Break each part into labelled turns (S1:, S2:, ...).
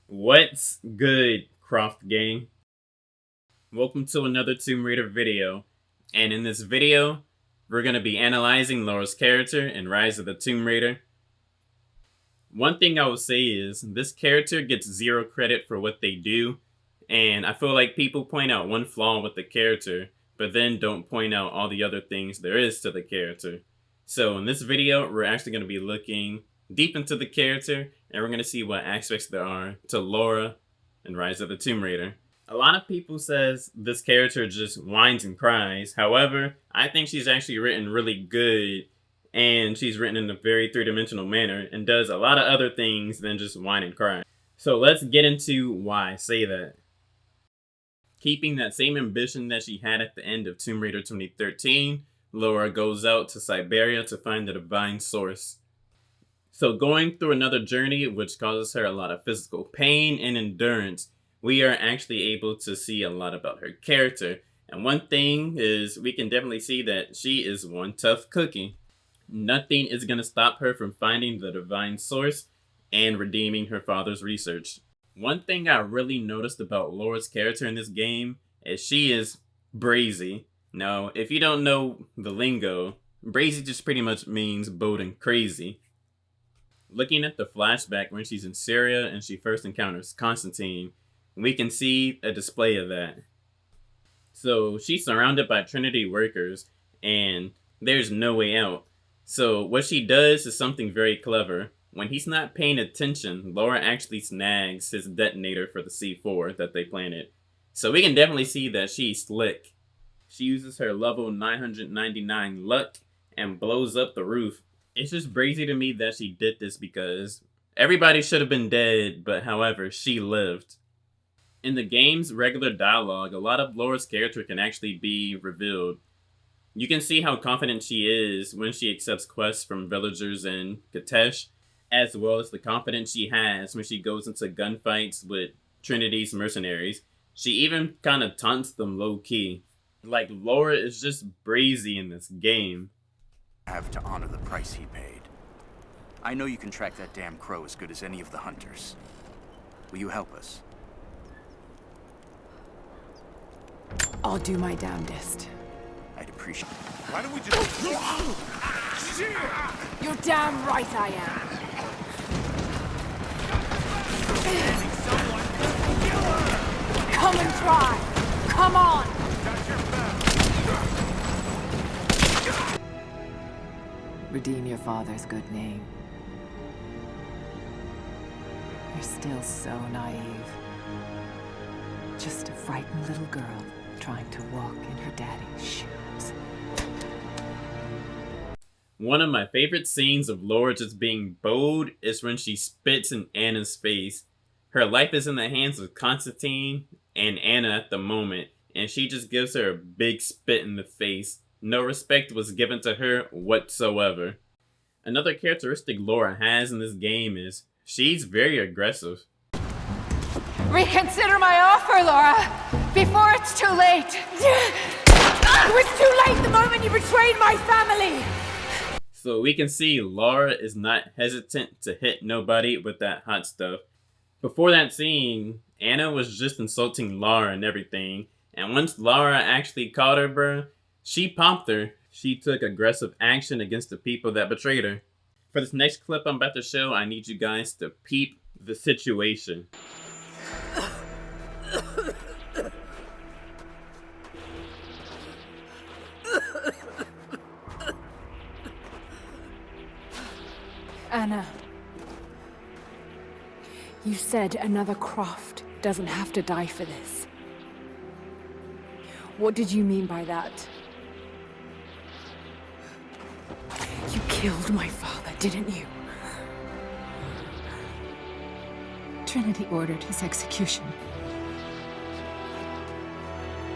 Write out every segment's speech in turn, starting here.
S1: What's good, Croft gang? Welcome to another Tomb Raider video. And in this video, we're going to be analyzing Lara's character in Rise of the Tomb Raider. One thing I will say is, this character gets zero credit for what they do, and I feel like people point out one flaw with the character, but then don't point out all the other things there is to the character. So in this video, we're actually going to be looking deep into the character, and we're going to see what aspects there are to Lara in Rise of the Tomb Raider. A lot of people says this character just whines and cries. However, I think she's actually written really good, and she's written in a very three-dimensional manner and does a lot of other things than just whine and cry. So let's get into why I say that. Keeping that same ambition that she had at the end of Tomb Raider 2013, Lara goes out to Siberia to find the divine source. So going through another journey which causes her a lot of physical pain and endurance, we are actually able to see a lot about her character. And one thing is, we can definitely see that she is one tough cookie. Nothing is going to stop her from finding the divine source and redeeming her father's research. One thing I really noticed about Lara's character in this game is she is brazy. Now, if you don't know the lingo, brazy just pretty much means bold and crazy. Looking at the flashback when she's in Syria and she first encounters Constantine, we can see a display of that. So she's surrounded by Trinity workers and there's no way out. So what she does is something very clever. When he's not paying attention, Lara actually snags his detonator for the C4 that they planted. So we can definitely see that she's slick. She uses her level 999 luck and blows up the roof. It's just crazy to me that she did this because everybody should have been dead, but however, she lived. In the game's regular dialogue, a lot of Lara's character can actually be revealed. You can see how confident she is when she accepts quests from villagers in Katesh, as well as the confidence she has when she goes into gunfights with Trinity's mercenaries. She even kind of taunts them low-key. Like, Lara is just brazy in this game.
S2: Have to honor the price he paid. I know you can track that damn crow as good as any of the hunters. Will you help us?
S3: I'll do my damnedest.
S2: I'd appreciate it.
S4: Why don't we just...
S3: You're damn right I am. Come and try. Come on. Redeem your father's good name. You're still so naive. Just a frightened little girl trying to walk in her daddy's shoes.
S1: One of my favorite scenes of Lara just being bold is when she spits in Anna's face. Her life is in the hands of Constantine and Anna at the moment, and she just gives her a big spit in the face. No respect was given to her whatsoever. Another characteristic Lara has in this game is she's very aggressive.
S3: Reconsider my offer, Lara, before it's too late. It was too late the moment you betrayed my family.
S1: So we can see Lara is not hesitant to hit nobody with that hot stuff. Before that scene, Anna was just insulting Lara and everything. And once Lara actually caught her, bruh, she popped her. She took aggressive action against the people that betrayed her. For this next clip I'm about to show, I need you guys to peep the situation.
S3: Anna, you said another Croft doesn't have to die for this. What did you mean by that? You killed my father, didn't you? Trinity ordered his execution.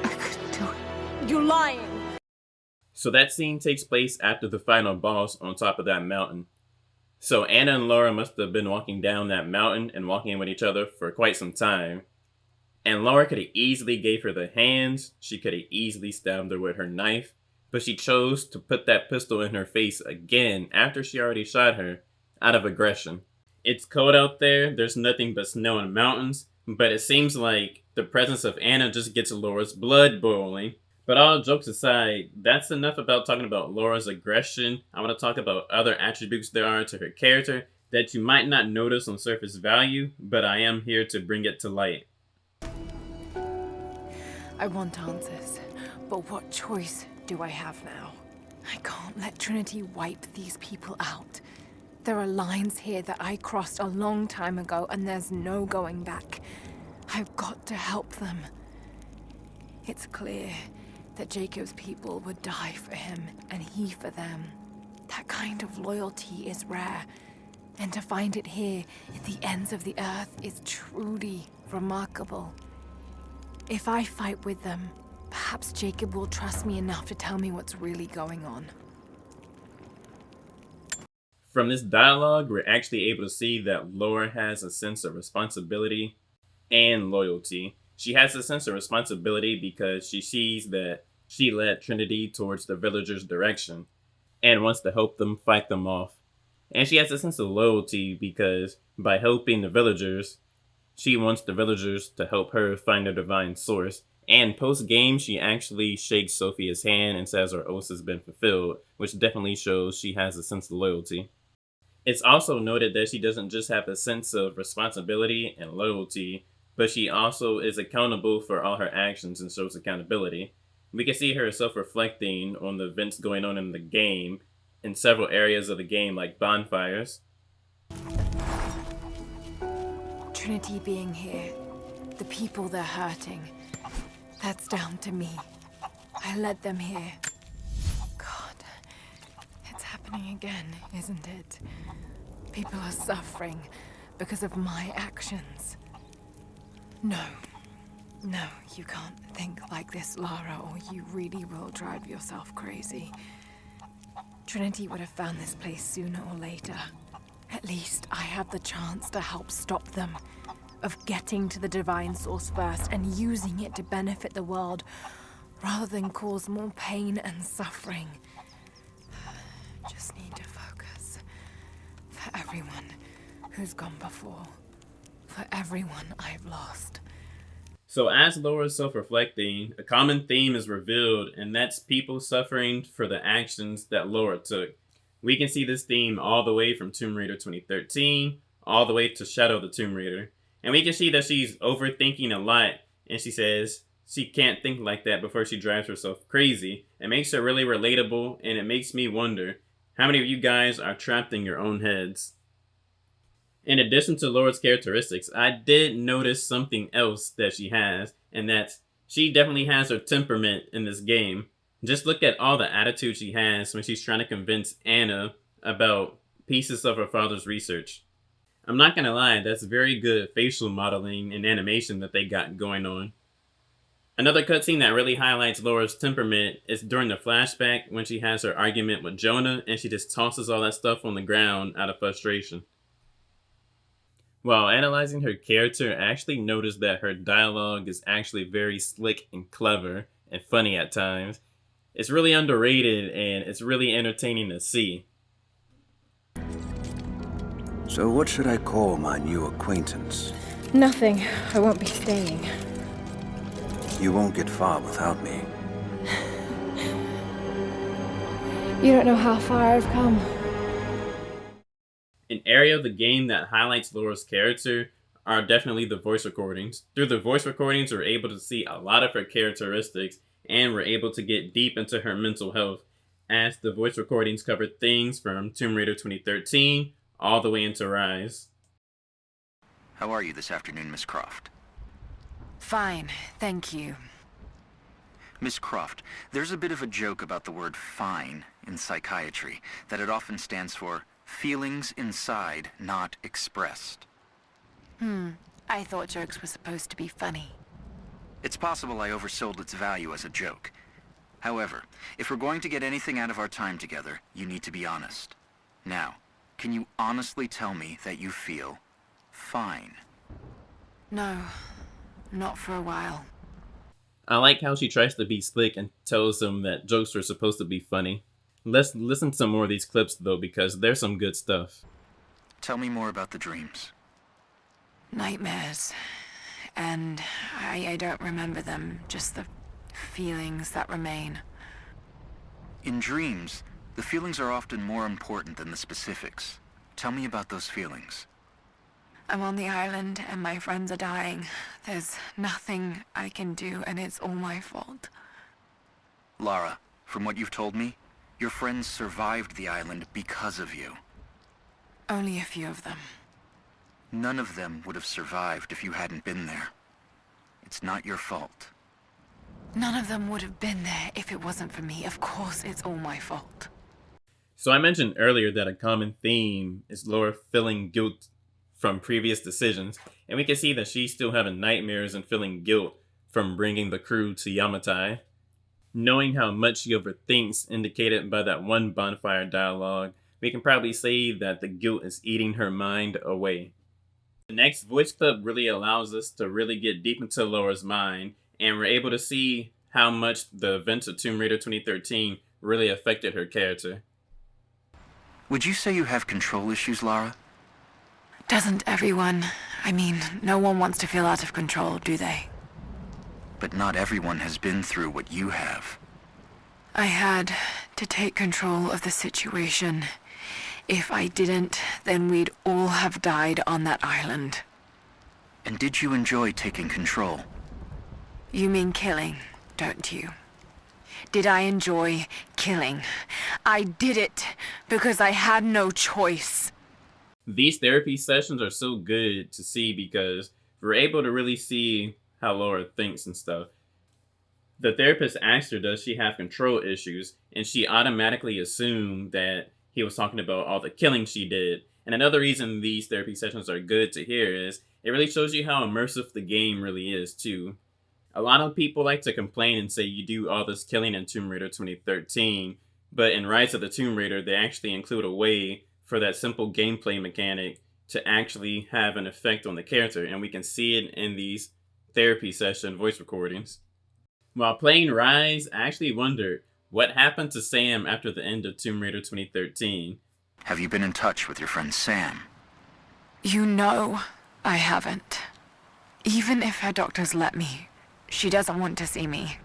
S3: I couldn't do it. You're lying!
S1: So that scene takes place after the final boss on top of that mountain. So Anna and Lara must have been walking down that mountain and walking with each other for quite some time. And Lara could have easily gave her the hands, she could have easily stabbed her with her knife, but she chose to put that pistol in her face again after she already shot her, out of aggression. It's cold out there, there's nothing but snow and mountains, but it seems like the presence of Anna just gets Laura's blood boiling. But all jokes aside, that's enough about talking about Laura's aggression. I want to talk about other attributes there are to her character that you might not notice on surface value, but I am here to bring it to light.
S3: I want answers, but what choice do I have now? I can't let Trinity wipe these people out. There are lines here that I crossed a long time ago, and there's no going back. I've got to help them. It's clear that Jacob's people would die for him, and he for them. That kind of loyalty is rare, and to find it here at the ends of the earth is truly remarkable. If I fight with them, perhaps Jacob will trust me enough to tell me what's really going on.
S1: From this dialogue, we're actually able to see that Laura has a sense of responsibility and loyalty. She has a sense of responsibility because she sees that she led Trinity towards the villagers' direction and wants to help them fight them off. And she has a sense of loyalty because by helping the villagers, she wants the villagers to help her find the divine source. And post-game, she actually shakes Sophia's hand and says her oath has been fulfilled, which definitely shows she has a sense of loyalty. It's also noted that she doesn't just have a sense of responsibility and loyalty, but she also is accountable for all her actions and shows accountability. We can see her self-reflecting on the events going on in the game in several areas of the game, like bonfires.
S3: Trinity being here, the people they're hurting, that's down to me. I led them here. God, it's happening again, isn't it? People are suffering because of my actions. No, you can't think like this, Lara, or you really will drive yourself crazy. Trinity would have found this place sooner or later. At least I have the chance to help stop them. Of getting to the divine source first and using it to benefit the world, rather than cause more pain and suffering. Just need to focus. For everyone who's gone before. For everyone I've lost.
S1: So as Laura's self-reflecting, a common theme is revealed, and that's people suffering for the actions that Laura took. We can see this theme all the way from Tomb Raider 2013, all the way to Shadow of the Tomb Raider. And we can see that she's overthinking a lot, and she says she can't think like that before she drives herself crazy. It makes her really relatable, and it makes me wonder, how many of you guys are trapped in your own heads? In addition to Laura's characteristics, I did notice something else that she has, and that's she definitely has her temperament in this game. Just look at all the attitude she has when she's trying to convince Anna about pieces of her father's research. I'm not gonna lie, that's very good facial modeling and animation that they got going on. Another cutscene that really highlights Laura's temperament is during the flashback when she has her argument with Jonah and she just tosses all that stuff on the ground out of frustration. While analyzing her character, I actually noticed that her dialogue is actually very slick and clever and funny at times. It's really underrated and it's really entertaining to see.
S4: So what should I call my new acquaintance?
S5: Nothing. I won't be staying.
S4: You won't get far without me.
S5: You don't know how far I've come.
S1: An area of the game that highlights Laura's character are definitely the voice recordings. Through the voice recordings, we're able to see a lot of her characteristics, and we're able to get deep into her mental health, as the voice recordings covered things from Tomb Raider 2013 all the way into Rise.
S2: How are you this afternoon, Miss Croft?
S3: Fine, thank you.
S2: Miss Croft, there's a bit of a joke about the word fine in psychiatry, that it often stands for feelings inside not expressed.
S3: I thought jokes were supposed to be funny.
S2: It's possible I oversold its value as a joke. However, if we're going to get anything out of our time together, you need to be honest. Now, can you honestly tell me that you feel fine?
S3: No, not for a while.
S1: I like how she tries to be slick and tells him that jokes are supposed to be funny. Let's listen to some more of these clips though, because there's some good stuff.
S2: Tell me more about the dreams.
S3: Nightmares. And I don't remember them, just the feelings that remain.
S2: In dreams, the feelings are often more important than the specifics. Tell me about those feelings.
S3: I'm on the island and my friends are dying. There's nothing I can do and it's all my fault.
S2: Lara, from what you've told me, your friends survived the island because of you.
S3: Only a few of them.
S2: None of them would have survived if you hadn't been there. It's not your fault.
S3: None of them would have been there if it wasn't for me. Of course, it's all my fault.
S1: So I mentioned earlier that a common theme is Lara feeling guilt from previous decisions, and we can see that she's still having nightmares and feeling guilt from bringing the crew to Yamatai. Knowing how much she overthinks, indicated by that one bonfire dialogue, we can probably say that the guilt is eating her mind away. The next voice clip really allows us to really get deep into Lara's mind, and we're able to see how much the events of Tomb Raider 2013 really affected her character.
S2: Would you say you have control issues, Lara?
S3: Doesn't everyone? I mean, no one wants to feel out of control, do they?
S2: But not everyone has been through what you have.
S3: I had to take control of the situation. If I didn't, then we'd all have died on that island.
S2: And did you enjoy taking control?
S3: You mean killing, don't you? Did I enjoy killing? I did it because I had no choice.
S1: These therapy sessions are so good to see because we're able to really see how Lara thinks and stuff. The therapist asked her, does she have control issues? And she automatically assumed that he was talking about all the killing she did. And another reason these therapy sessions are good to hear is it really shows you how immersive the game really is too. A lot of people like to complain and say you do all this killing in Tomb Raider 2013, but in Rise of the Tomb Raider they actually include a way for that simple gameplay mechanic to actually have an effect on the character, and we can see it in these therapy session voice recordings. While playing Rise, I actually wondered what happened to Sam after the end of Tomb Raider 2013.
S2: Have you been in touch with your friend Sam?
S3: You know I haven't. Even if her doctors let me, she doesn't want to see me.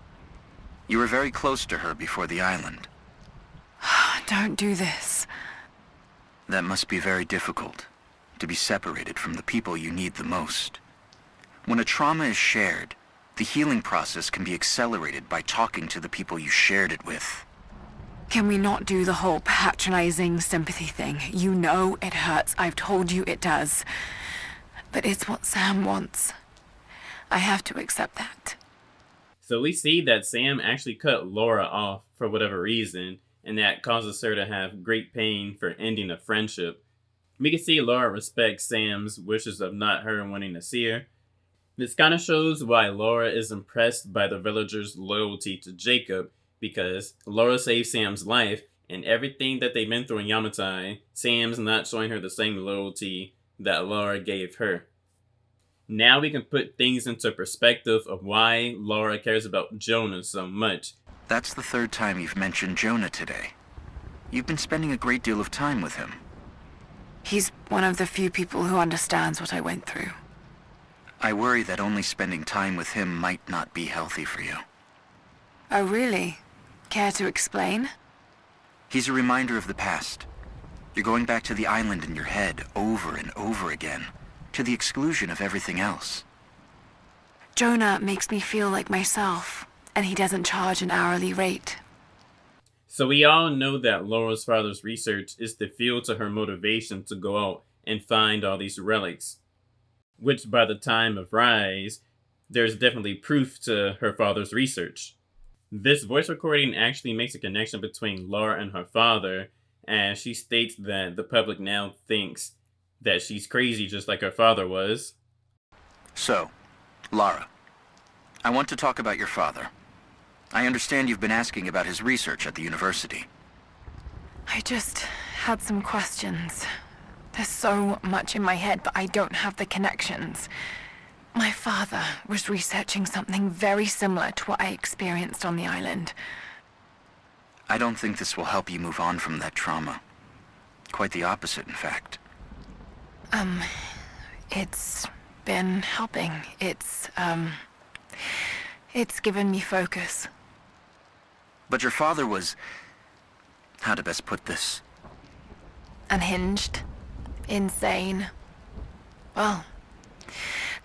S2: You were very close to her before the island.
S3: Don't do this.
S2: That must be very difficult, to be separated from the people you need the most. When a trauma is shared, the healing process can be accelerated by talking to the people you shared it with.
S3: Can we not do the whole patronizing sympathy thing? You know it hurts. I've told you it does. But it's what Sam wants. I have to accept that.
S1: So we see that Sam actually cut Lara off for whatever reason, and that causes her to have great pain for ending a friendship. We can see Lara respects Sam's wishes of not her wanting to see her. This kind of shows why Lara is impressed by the villagers' loyalty to Jacob, because Lara saved Sam's life, and everything that they've been through in Yamatai, Sam's not showing her the same loyalty that Lara gave her. Now we can put things into perspective of why Lara cares about Jonah so much.
S2: That's the third time you've mentioned Jonah today. You've been spending a great deal of time with him.
S3: He's one of the few people who understands what I went through.
S2: I worry that only spending time with him might not be healthy for you.
S3: Oh, really? Care to explain?
S2: He's a reminder of the past. You're going back to the island in your head over and over again, to the exclusion of everything else.
S3: Jonah makes me feel like myself, and he doesn't charge an hourly rate.
S1: So we all know that Lara's father's research is the fuel to her motivation to go out and find all these relics. Which by the time of Rise, there's definitely proof to her father's research. This voice recording actually makes a connection between Lara and her father, as she states that the public now thinks that she's crazy just like her father was.
S2: So, Lara, I want to talk about your father. I understand you've been asking about his research at the university.
S3: I just had some questions. There's so much in my head, but I don't have the connections. My father was researching something very similar to what I experienced on the island.
S2: I don't think this will help you move on from that trauma. Quite the opposite, in fact.
S3: It's been helping. It's given me focus.
S2: But your father was... how to best put this?
S3: Unhinged. Insane. Well,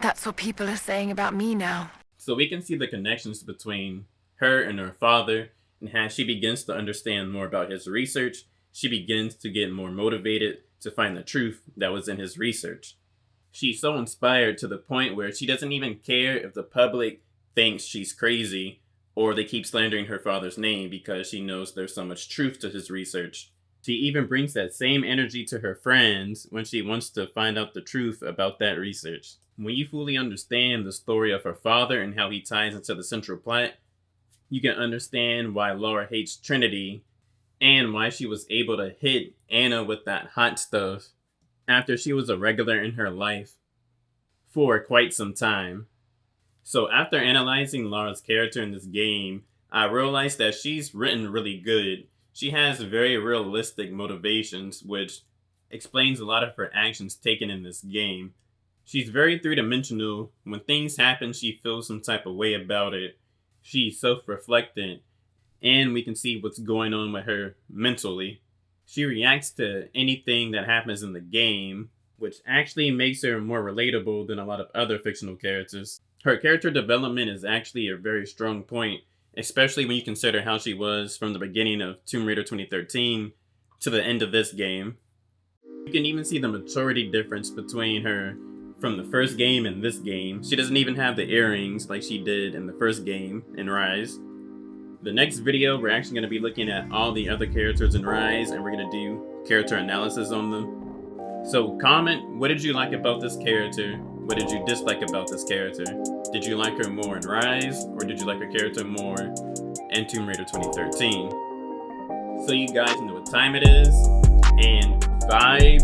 S3: that's what people are saying about me now.
S1: So we can see the connections between her and her father, and as she begins to understand more about his research, she begins to get more motivated to find the truth that was in his research. She's so inspired to the point where she doesn't even care if the public thinks she's crazy or they keep slandering her father's name because she knows there's so much truth to his research. She even brings that same energy to her friends when she wants to find out the truth about that research. When you fully understand the story of her father and how he ties into the central plot, you can understand why Lara hates Trinity and why she was able to hit Anna with that hot stuff after she was a regular in her life for quite some time. So after analyzing Lara's character in this game, I realized that she's written really good. She has very realistic motivations, which explains a lot of her actions taken in this game. She's very three-dimensional. When things happen, she feels some type of way about it. She's self-reflectant, and we can see what's going on with her mentally. She reacts to anything that happens in the game, which actually makes her more relatable than a lot of other fictional characters. Her character development is actually a very strong point, especially when you consider how she was from the beginning of Tomb Raider 2013 to the end of this game. You can even see the maturity difference between her from the first game and this game. She doesn't even have the earrings like she did in the first game in Rise. The next video, we're actually going to be looking at all the other characters in Rise, and we're going to do character analysis on them. So comment, what did you like about this character? What did you dislike about this character? Did you like her more in Rise, or did you like her character more in Tomb Raider 2013? So you guys know what time it is, and 5,